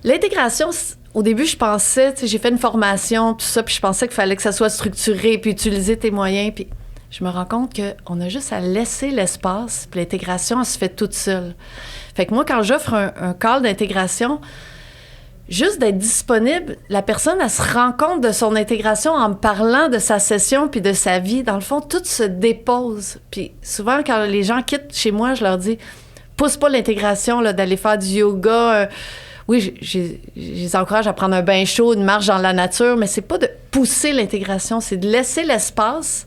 L'intégration, au début, je pensais, j'ai fait une formation, tout ça, puis je pensais qu'il fallait que ça soit structuré, puis utiliser tes moyens, puis je me rends compte qu'on a juste à laisser l'espace, puis l'intégration, elle se fait toute seule. Fait que moi, quand j'offre un call d'intégration, juste d'être disponible, la personne, elle se rend compte de son intégration en me parlant de sa session puis de sa vie. Dans le fond, tout se dépose. Puis souvent, quand les gens quittent chez moi, je leur dis, pousse pas l'intégration là, d'aller faire du yoga. Oui, je les encourage à prendre un bain chaud, une marche dans la nature, mais c'est pas de pousser l'intégration, c'est de laisser l'espace,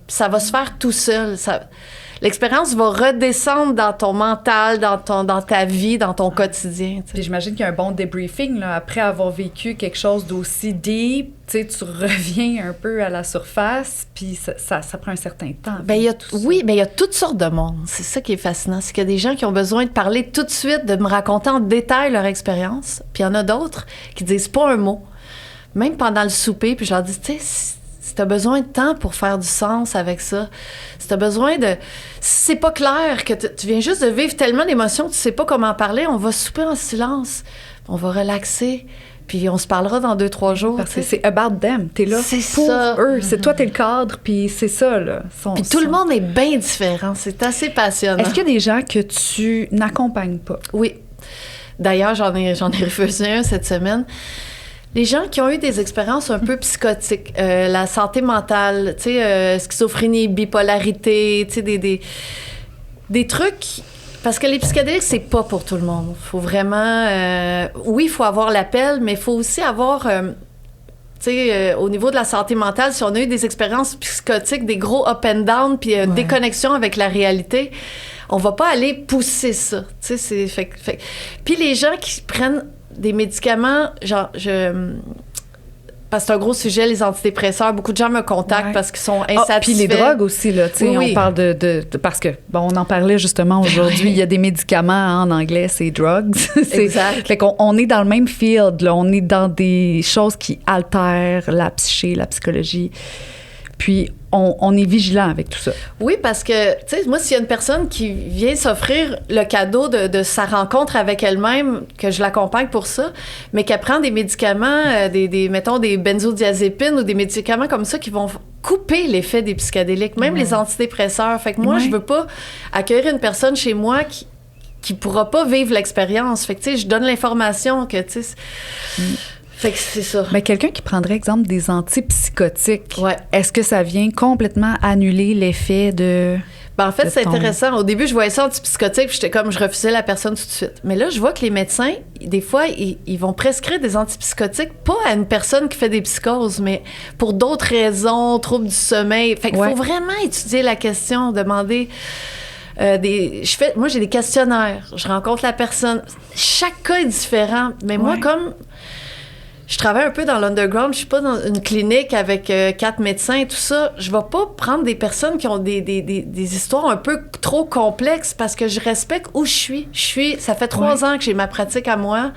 puis ça va se faire tout seul. l'expérience va redescendre dans ton mental, dans ta vie, dans ton quotidien. Puis j'imagine qu'il y a un bon débriefing, là, après avoir vécu quelque chose d'aussi deep, tu reviens un peu à la surface, puis ça prend un certain temps. Ben, il y a toutes sortes de monde. C'est ça qui est fascinant. C'est qu'il y a des gens qui ont besoin de parler tout de suite, de me raconter en détail leur expérience. Puis il y en a d'autres qui disent pas un mot. Même pendant le souper, puis je leur dis, tu sais, si t'as besoin de temps pour faire du sens avec ça, si t'as besoin de... Si c'est pas clair, que tu viens juste de vivre tellement d'émotions que tu sais pas comment parler, on va souper en silence, on va relaxer. Puis on se parlera dans 2-3 jours. Parce que c'est about them. T'es là c'est pour ça. eux. C'est toi, t'es le cadre, puis c'est ça, là. Puis tout le monde est bien différent. C'est assez passionnant. Est-ce qu'il y a des gens que tu n'accompagnes pas? Oui. D'ailleurs, j'en ai refusé un cette semaine. Les gens qui ont eu des expériences un peu psychotiques, la santé mentale, tu sais, schizophrénie, bipolarité, tu sais, des trucs... Parce que les psychédéliques, c'est pas pour tout le monde. Il faut vraiment... oui, il faut avoir l'appel, mais il faut aussi avoir... tu sais, au niveau de la santé mentale, si on a eu des expériences psychotiques, des gros up and down, puis déconnexion avec la réalité, on va pas aller pousser ça. Tu sais, Puis les gens qui prennent des médicaments, genre... Parce que c'est un gros sujet, les antidépresseurs. Beaucoup de gens me contactent parce qu'ils sont insatisfaits. Puis les drogues aussi, là, tu sais, on parle de... Parce que, bon, on en parlait justement aujourd'hui, il y a des médicaments, en anglais, c'est drugs. Exact. Fait qu'on est dans le même field, là, on est dans des choses qui altèrent la psyché, la psychologie. Puis on est vigilant avec tout ça. Oui, parce que, tu sais, moi, s'il y a une personne qui vient s'offrir le cadeau de sa rencontre avec elle-même, que je l'accompagne pour ça, mais qu'elle prend des médicaments, mettons, des benzodiazépines ou des médicaments comme ça qui vont couper l'effet des psychédéliques, même les antidépresseurs. Fait que moi, je veux pas accueillir une personne chez moi qui pourra pas vivre l'expérience. Fait que, tu sais, je donne l'information que, tu sais... Fait que c'est ça. Mais quelqu'un qui prendrait, exemple, des antipsychotiques, ouais. Est-ce que ça vient complètement annuler l'effet de... Ben en fait, c'est intéressant. Au début, je voyais ça antipsychotique, puis j'étais comme, je refusais la personne tout de suite. Mais là, je vois que les médecins, des fois, ils vont prescrire des antipsychotiques, pas à une personne qui fait des psychoses, mais pour d'autres raisons, troubles du sommeil. Fait qu'il faut vraiment étudier la question, demander... moi, j'ai des questionnaires. Je rencontre la personne. Chaque cas est différent. Mais moi, comme... Je travaille un peu dans l'underground, je suis pas dans une clinique avec 4 médecins et tout ça. Je vais pas prendre des personnes qui ont des histoires un peu trop complexes parce que je respecte où je suis. Ça fait 3 ans que j'ai ma pratique à moi.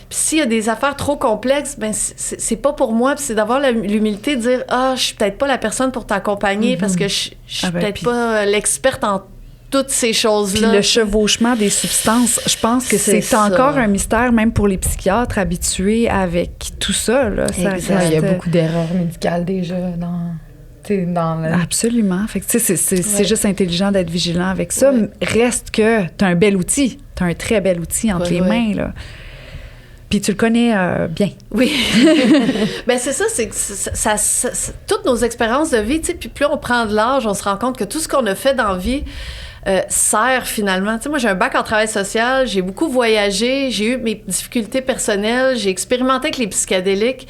Puis s'il y a des affaires trop complexes, ben c'est pas pour moi. Puis c'est d'avoir l'humilité de dire je suis peut-être pas la personne pour t'accompagner parce que je suis peut-être pas l'experte en toutes ces choses-là. Puis le chevauchement des substances, je pense que c'est encore un mystère, même pour les psychiatres habitués avec tout ça. Là. Il y a beaucoup d'erreurs médicales déjà dans Absolument. Fait que, c'est juste intelligent d'être vigilant avec ça. Reste que tu as un bel outil. Tu as un très bel outil entre les mains. Là. Puis tu le connais bien. Oui. Bien, c'est ça, c'est que toutes nos expériences de vie, tu sais, puis plus on prend de l'âge, on se rend compte que tout ce qu'on a fait dans la vie sert finalement. Tu sais, moi, j'ai un bac en travail social, j'ai beaucoup voyagé, j'ai eu mes difficultés personnelles, j'ai expérimenté avec les psychédéliques.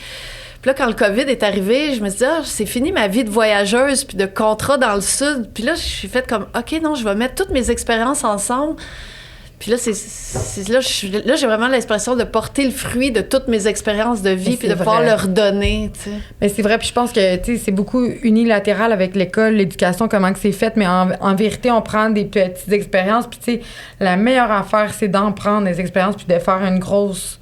Puis là, quand le COVID est arrivé, je me suis dit, c'est fini ma vie de voyageuse puis de contrat dans le Sud. Puis là, je suis faite comme, OK, non, je vais mettre toutes mes expériences ensemble. Puis là, là, j'ai vraiment l'expression de porter le fruit de toutes mes expériences de vie puis de pouvoir leur donner, tu sais. Mais c'est vrai, puis je pense que, tu sais, c'est beaucoup unilatéral avec l'école, l'éducation, comment que c'est fait, mais en vérité, on prend des petites expériences, puis tu sais, la meilleure affaire, c'est d'en prendre des expériences puis de faire une grosse...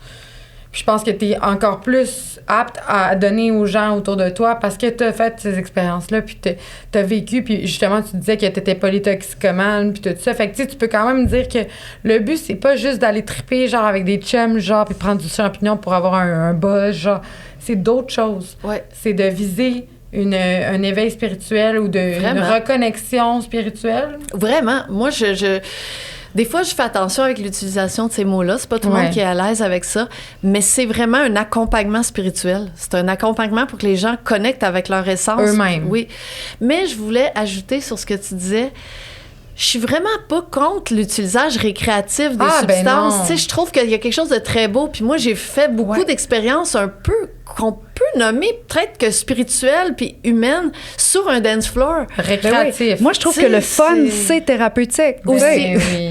Puis je pense que tu es encore plus apte à donner aux gens autour de toi parce que tu as fait ces expériences-là, puis tu as vécu, puis justement, tu disais que tu étais polytoxicomane, puis tout ça. Fait que tu peux quand même dire que le but, c'est pas juste d'aller triper, genre, avec des chums, genre, puis prendre du champignon pour avoir un buzz, genre. C'est d'autres choses. Ouais. C'est de viser un éveil spirituel ou une reconnexion spirituelle. Vraiment. Moi, des fois, je fais attention avec l'utilisation de ces mots-là. C'est pas tout le monde qui est à l'aise avec ça. Mais c'est vraiment un accompagnement spirituel. C'est un accompagnement pour que les gens connectent avec leur essence. Eux-mêmes. Oui. Mais je voulais ajouter sur ce que tu disais. je suis vraiment pas contre l'utilisage récréatif des Ah, ben substances. non. Tu sais, je trouve qu'il y a quelque chose de très beau. Puis moi, j'ai fait beaucoup d'expériences un peu qu'on peut nommer peut-être que spirituelles puis humaines sur un dance floor. Récréatif. Moi, je trouve Tu que le sais, fun, c'est- c'est thérapeutique. Ben aussi. oui.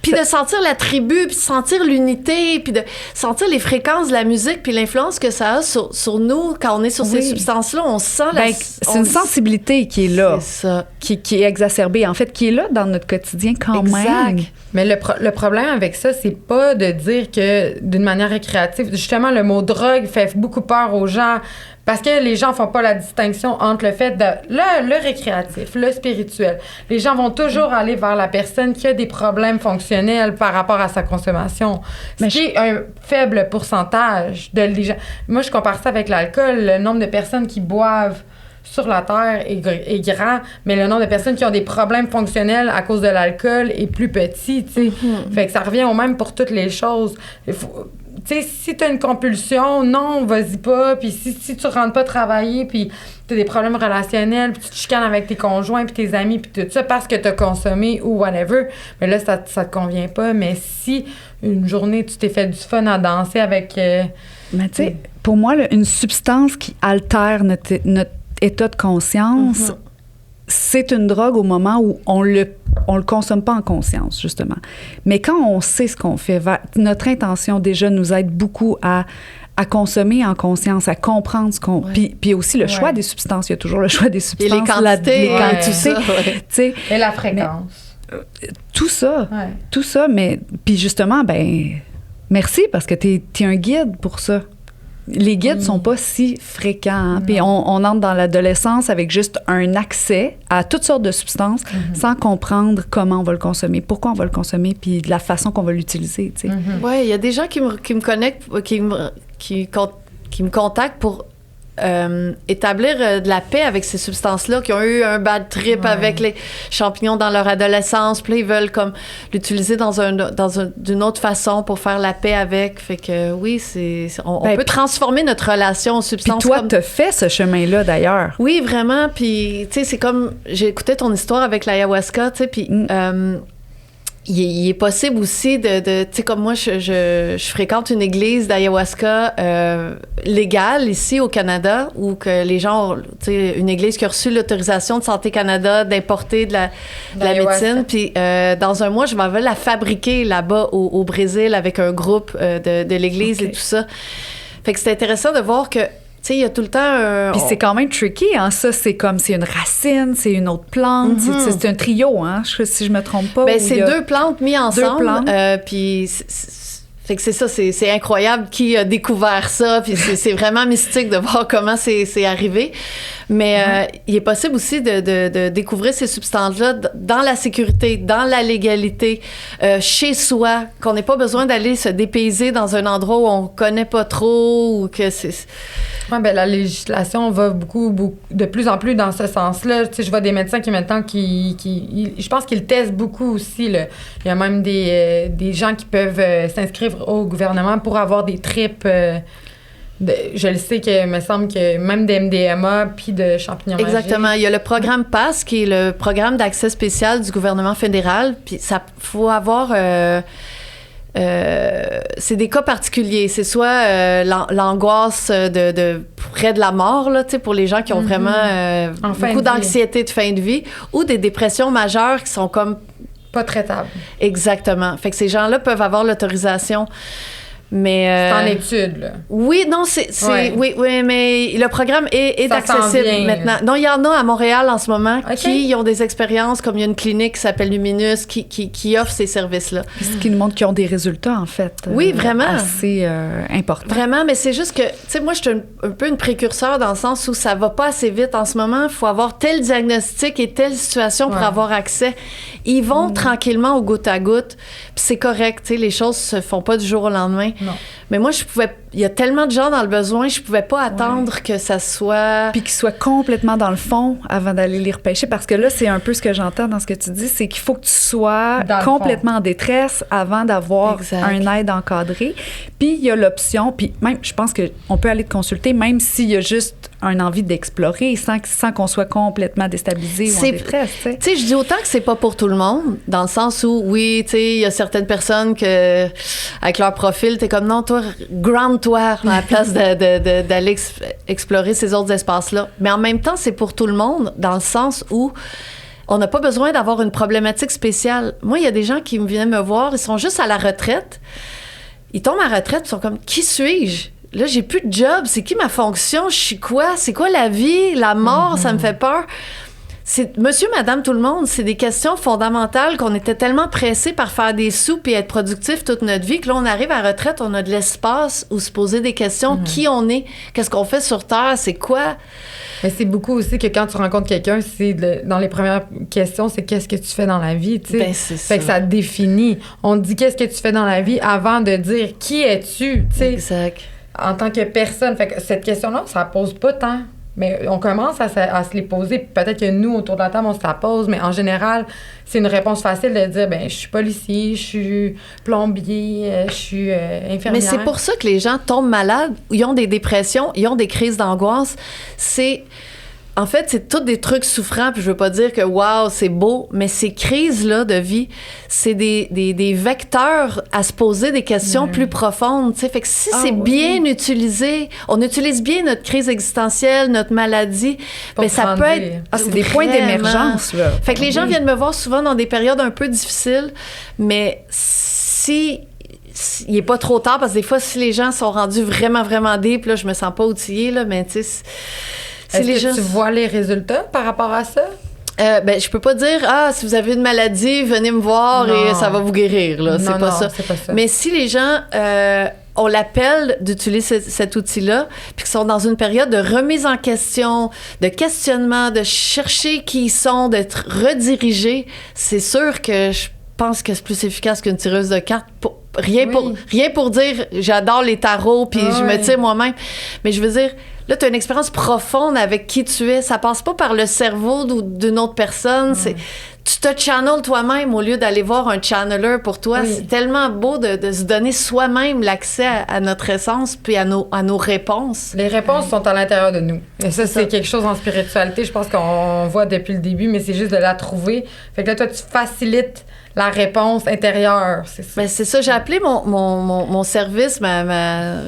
Puis de sentir la tribu, puis de sentir l'unité, puis de sentir les fréquences de la musique, puis l'influence que ça a sur nous quand on est sur ces Oui. substances-là. On sent la... Ben, c'est une sensibilité qui est là, C'est ça. qui est exacerbée, en fait, qui est là dans notre quotidien quand Exact. même. Mais le problème avec ça, c'est pas de dire que d'une manière récréative, justement, le mot drogue fait beaucoup peur aux gens parce que les gens font pas la distinction entre le fait de le récréatif, le spirituel. Les gens vont toujours aller vers la personne qui a des problèmes fonctionnels par rapport à sa consommation. Mais Ce qui est un faible pourcentage de les gens. Moi, je compare ça avec l'alcool. Le nombre de personnes qui boivent sur la Terre est grand, mais le nombre de personnes qui ont des problèmes fonctionnels à cause de l'alcool est plus petit, tu sais. Fait que ça revient au même pour toutes les choses. Tu sais, si t'as une compulsion, non, vas-y pas. Puis si tu rentres pas travailler, puis t'as des problèmes relationnels, puis tu te chicanes avec tes conjoints, puis tes amis, puis tout ça parce que t'as consommé ou whatever, mais là, ça te convient pas. Mais si une journée, tu t'es fait du fun à danser avec... Mais tu sais, pour moi, là, une substance qui altère notre état de conscience, c'est une drogue au moment où on le consomme pas en conscience, justement. Mais quand on sait ce qu'on fait, notre intention déjà nous aide beaucoup à consommer en conscience, à comprendre ce qu'on... Puis aussi le choix des substances. Il y a toujours le choix des substances. Et les quantités. les quantités. Tu sais, Et la fréquence. tout ça. Ouais. Tout ça, mais... Puis justement, ben merci, parce que t'es un guide pour ça. Les guides sont pas si fréquents. Hein? Puis on entre dans l'adolescence avec juste un accès à toutes sortes de substances sans comprendre comment on va le consommer, pourquoi on va le consommer, puis de la façon qu'on va l'utiliser, tu sais. Ouais, il y a des gens qui me connectent, qui me contactent pour établir de la paix avec ces substances-là, qui ont eu un bad trip avec les champignons dans leur adolescence, puis là, ils veulent comme l'utiliser d'une autre façon pour faire la paix avec. Fait que oui, on peut transformer notre relation aux Puis substances. toi, t'as fait ce chemin-là, d'ailleurs. Oui, vraiment. Puis, tu sais, c'est comme... J'ai écouté ton histoire avec l'ayahuasca, tu sais, puis... Il est possible aussi de tu sais, comme moi, je fréquente une église d'ayahuasca légale ici au Canada, où que les gens ont, tu sais, une église qui a reçu l'autorisation de Santé Canada d'importer de la médecine. Puis dans un mois, je m'en vais la fabriquer là-bas au Brésil avec un groupe de l'église et tout ça. Fait que c'est intéressant de voir que tu sais, il y a tout le temps... Puis c'est quand même tricky, hein? Ça, c'est comme, c'est une racine, c'est une autre plante, c'est un trio, hein? Si je me trompe pas. Ben, c'est deux plantes mises ensemble. Puis fait que c'est ça, c'est incroyable qui a découvert ça, puis c'est vraiment mystique de voir comment c'est arrivé. Mais il est possible aussi de découvrir ces substances-là dans la sécurité, dans la légalité, chez soi, qu'on n'ait pas besoin d'aller se dépayser dans un endroit où on connaît pas trop ou que c'est... Ouais, ben, la législation va beaucoup, de plus en plus dans ce sens-là. Tu sais, je vois des médecins qui maintenant je pense qu'ils testent beaucoup aussi. Là. Il y a même des gens qui peuvent s'inscrire au gouvernement pour avoir des trips. Je le sais que me semble que même des MDMA puis de champignons magiques. Exactement. Il y a le programme PASS, qui est le programme d'accès spécial du gouvernement fédéral. Puis ça faut avoir... c'est des cas particuliers. C'est soit l'angoisse de près de la mort, là, pour les gens qui ont vraiment beaucoup d'anxiété de fin de vie, ou des dépressions majeures qui sont comme... Pas traitables. Exactement. Fait que ces gens-là peuvent avoir l'autorisation. Mais c'est en étude, là. Oui, non, oui, mais le programme est accessible maintenant. Non, il y en a à Montréal en ce moment qui ont des expériences, comme il y a une clinique qui s'appelle Luminus qui offre ces services-là. Ce qui nous montre qu'ils ont des résultats, en fait. Oui, vraiment. Assez importants. Vraiment, mais c'est juste que, tu sais, moi, je suis un peu une précurseur dans le sens où ça va pas assez vite en ce moment. Il faut avoir tel diagnostic et telle situation pour avoir accès. Ils vont tranquillement au goutte à goutte, puis c'est correct, tu sais, les choses se font pas du jour au lendemain. Non. Mais moi, il y a tellement de gens dans le besoin, je pouvais pas attendre que ça soit... Puis qu'ils soient complètement dans le fond avant d'aller les repêcher, parce que là, c'est un peu ce que j'entends dans ce que tu dis, c'est qu'il faut que tu sois complètement en détresse avant d'avoir un aide encadrée. Puis il y a l'option, puis même, je pense qu'on peut aller te consulter, même s'il y a juste une envie d'explorer sans qu'on soit complètement déstabilisé ou en détresse. Tu sais, je dis autant que c'est pas pour tout le monde, dans le sens où, oui, tu sais, il y a certaines personnes que, avec leur profil, t'es comme, non, toi, ground-toi à la place d'aller explorer ces autres espaces-là. Mais en même temps, c'est pour tout le monde, dans le sens où on n'a pas besoin d'avoir une problématique spéciale. Moi, il y a des gens qui viennent me voir, ils sont juste à la retraite, ils tombent à retraite, ils sont comme, qui suis-je? Là, j'ai plus de job. C'est qui ma fonction? Je suis quoi? C'est quoi la vie? La mort, ça me fait peur. C'est monsieur, madame, tout le monde, c'est des questions fondamentales qu'on était tellement pressés par faire des sous et être productifs toute notre vie que là, on arrive à la retraite, on a de l'espace où se poser des questions. Qui on est? Qu'est-ce qu'on fait sur Terre? C'est quoi? Mais c'est beaucoup aussi que quand tu rencontres quelqu'un, dans les premières questions, c'est qu'est-ce que tu fais dans la vie, tu sais. Ben, c'est ça. Fait que ça définit. On te dit qu'est-ce que tu fais dans la vie avant de dire qui es-tu, tu sais. Exact. En tant que personne. Fait que cette question-là, ça pose pas tant. Mais on commence à se les poser. Peut-être que nous, autour de la table, on se la pose, mais en général, c'est une réponse facile de dire, ben je suis policier, je suis plombier, je suis infirmière. Mais c'est pour ça que les gens tombent malades, ils ont des dépressions, ils ont des crises d'angoisse. En fait, c'est tous des trucs souffrants, puis je veux pas dire que wow, c'est beau, mais ces crises-là de vie, c'est des vecteurs à se poser des questions plus profondes, tu sais. Fait que si c'est bien utilisé, on utilise bien notre crise existentielle, notre maladie, mais ça peut être... c'est des points d'émergence, là. Fait que les gens viennent me voir souvent dans des périodes un peu difficiles, mais si... il est pas trop tard, parce que des fois, si les gens sont rendus vraiment, vraiment deep, là, je me sens pas outillée, là, mais tu sais... Est-ce que tu vois les résultats par rapport à ça? Ben, je peux pas dire, si vous avez une maladie, venez me voir et ça va vous guérir, là. C'est pas ça. Mais si les gens ont l'appel d'utiliser cet outil-là, puis qu'ils sont dans une période de remise en question, de questionnement, de chercher qui ils sont, d'être redirigés, c'est sûr que je pense que c'est plus efficace qu'une tireuse de cartes. Rien pour dire, j'adore les tarots, puis je me tire moi-même. Mais je veux dire, là, tu as une expérience profonde avec qui tu es. Ça passe pas par le cerveau d'une autre personne. Tu te channels toi-même au lieu d'aller voir un channeler pour toi. C'est tellement beau de se donner soi-même l'accès à notre essence puis à nos réponses. Les réponses sont à l'intérieur de nous. Et ça, c'est quelque chose en spiritualité, je pense qu'on voit depuis le début, mais c'est juste de la trouver. Fait que là, toi, tu facilites la réponse intérieure, c'est ça. Ben, c'est ça. J'ai appelé mon service,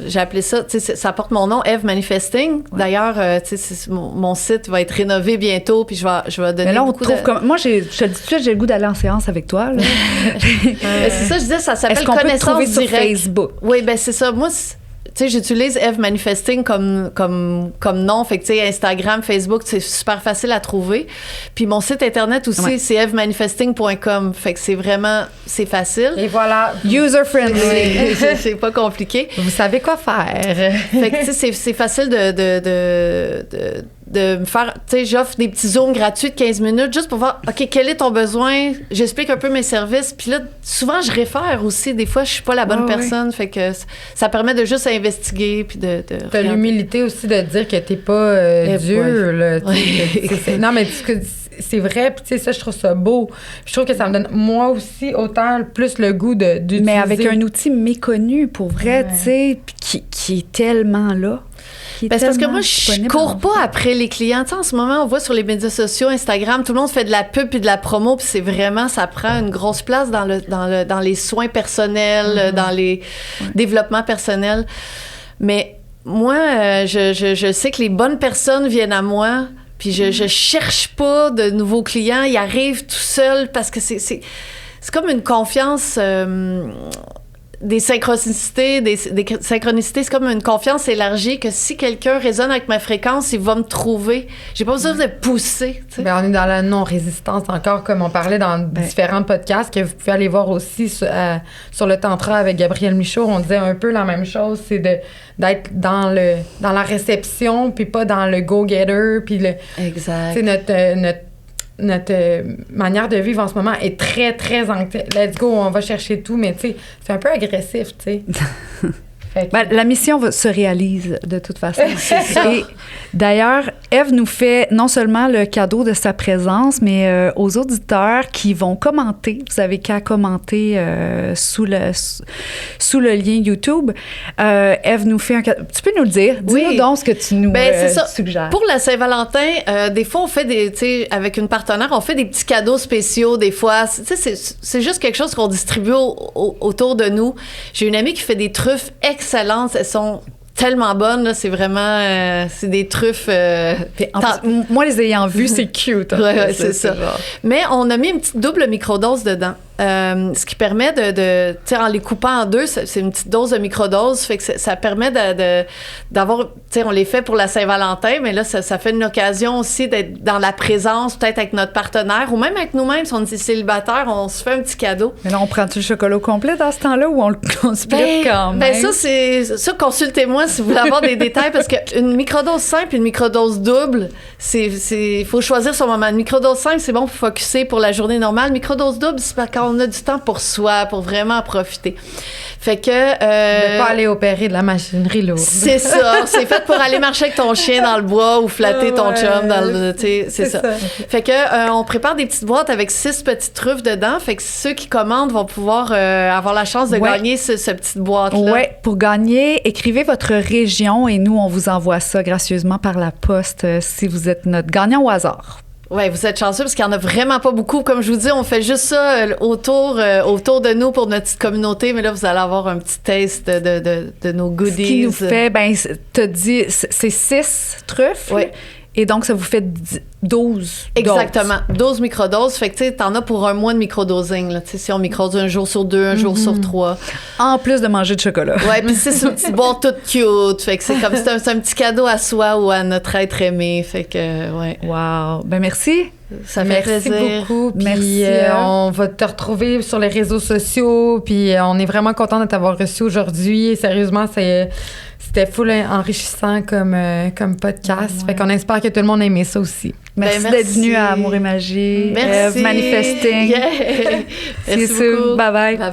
j'ai appelé ça, tu sais, ça porte mon nom, Eve Manifesting. Ouais. D'ailleurs, tu sais, mon site va être rénové bientôt, puis je vais donner mais là, beaucoup Moi, je te le dis tout de suite, j'ai le goût d'aller en séance avec toi. Là. C'est ça, je disais, ça s'appelle Connaissance directe. Est-ce qu'on peut te trouver sur Facebook? Oui, ben c'est ça. Moi, tu sais, j'utilise Eve Manifesting comme nom. Fait que, tu sais, Instagram, Facebook, c'est super facile à trouver. Puis mon site Internet aussi, c'est evemanifesting.com. Fait que c'est facile. Et voilà. User-friendly. C'est pas compliqué. Vous savez quoi faire. Fait que, tu sais, c'est facile de me faire, tu sais, j'offre des petits zooms gratuits de 15 minutes juste pour voir, OK, quel est ton besoin? J'explique un peu mes services. Puis là, souvent, je réfère aussi. Des fois, je suis pas la bonne personne. Fait que ça permet de juste investiguer puis de t'as l'humilité aussi de dire que t'es pas dur, là. Non, mais c'est vrai, puis tu sais, ça, je trouve ça beau. Je trouve que ça me donne, moi aussi, autant plus le goût d'utiliser. Mais avec un outil méconnu, pour vrai, tu sais, qui est tellement là. Ben, c'est parce que moi, je cours pas après les clients. Tu sais, en ce moment, on voit sur les médias sociaux, Instagram, tout le monde fait de la pub puis de la promo, puis c'est vraiment, ça prend une grosse place dans les soins personnels, dans les développements personnels. Mais moi, je sais que les bonnes personnes viennent à moi, puis je cherche pas de nouveaux clients. Ils arrivent tout seuls parce que c'est comme une confiance... des synchronicités, c'est comme une confiance élargie que si quelqu'un résonne avec ma fréquence, il va me trouver. J'ai pas besoin de pousser. Ben, on est dans la non-résistance encore, comme on parlait dans différents podcasts que vous pouvez aller voir aussi sur le Tantra avec Gabriel Michaud. On disait un peu la même chose, c'est d'être dans la réception puis pas dans le go-getter. Puis exact. C'est notre manière de vivre en ce moment est très, très... Let's go, on va chercher tout, mais tu sais, c'est un peu agressif, tu sais. La mission se réalise de toute façon. C'est ça. Et d'ailleurs, Ève nous fait non seulement le cadeau de sa présence, mais aux auditeurs qui vont commenter, vous avez qu'à commenter sous le lien YouTube. Ève nous fait un cadeau. Tu peux nous le dire? Dis-nous donc ce que tu nous suggères. Pour la Saint-Valentin, des fois, on fait avec une partenaire, on fait des petits cadeaux spéciaux, des fois. C'est juste quelque chose qu'on distribue autour de nous. J'ai une amie qui fait des truffes excellentes. Elles sont tellement bonnes, là. C'est vraiment... c'est des truffes... moi, les ayant vues, c'est cute. Ouais, c'est ça. Mais on a mis une petite double microdose dedans. Ce qui permet de tu sais, en les coupant en deux, c'est une petite dose de microdose, fait que ça permet d'avoir, tu sais, on les fait pour la Saint-Valentin, mais là, ça fait une occasion aussi d'être dans la présence, peut-être avec notre partenaire, ou même avec nous-mêmes, si on est célibataire, on se fait un petit cadeau. Mais là, on prend-tu le chocolat au complet dans ce temps-là, ou on le split quand même? Ça, consultez-moi si vous voulez avoir des détails, parce qu'une microdose simple et une microdose double, il faut choisir son moment. Une microdose simple, c'est bon pour focusser pour la journée normale. Microdose double, c'est quand on a du temps pour soi, pour vraiment profiter. Fait que... ne pas aller opérer de la machinerie lourde. C'est ça. C'est fait pour aller marcher avec ton chien dans le bois ou flatter ton chum dans le... C'est ça. Fait que on prépare des petites boîtes avec 6 petites truffes dedans. Fait que ceux qui commandent vont pouvoir avoir la chance de gagner ce petite boîte-là. Oui. Pour gagner, écrivez votre région et nous, on vous envoie ça gracieusement par la poste si vous êtes notre gagnant au hasard. Oui, vous êtes chanceux parce qu'il n'y en a vraiment pas beaucoup. Comme je vous dis, on fait juste ça autour de nous pour notre petite communauté, mais là, vous allez avoir un petit taste de nos goodies. Ce qui nous fait, t'as dit, c'est 6 truffes. Oui. Et donc, ça vous fait 12 Exactement. 12 microdoses. Fait que, tu sais, t'en as pour un mois de microdosing, là. Tu sais, si on microdose un jour sur 2, un jour sur 3. En plus de manger de chocolat. Ouais, puis c'est une petite boîte toute cute. Fait que c'est comme, c'est un petit cadeau à soi ou à notre être aimé. Fait que, ouais. Wow. Ben, merci. Ça fait plaisir. Merci beaucoup. Puis Merci. On va te retrouver sur les réseaux sociaux. Puis on est vraiment content de t'avoir reçu aujourd'hui. Sérieusement, c'était full enrichissant comme podcast. Ouais. Fait qu'on espère que tout le monde a aimé ça aussi. Merci d'être venu à Amour et Magie. Merci. Manifesting. Yeah. Merci beaucoup. Bye bye. Bye bye.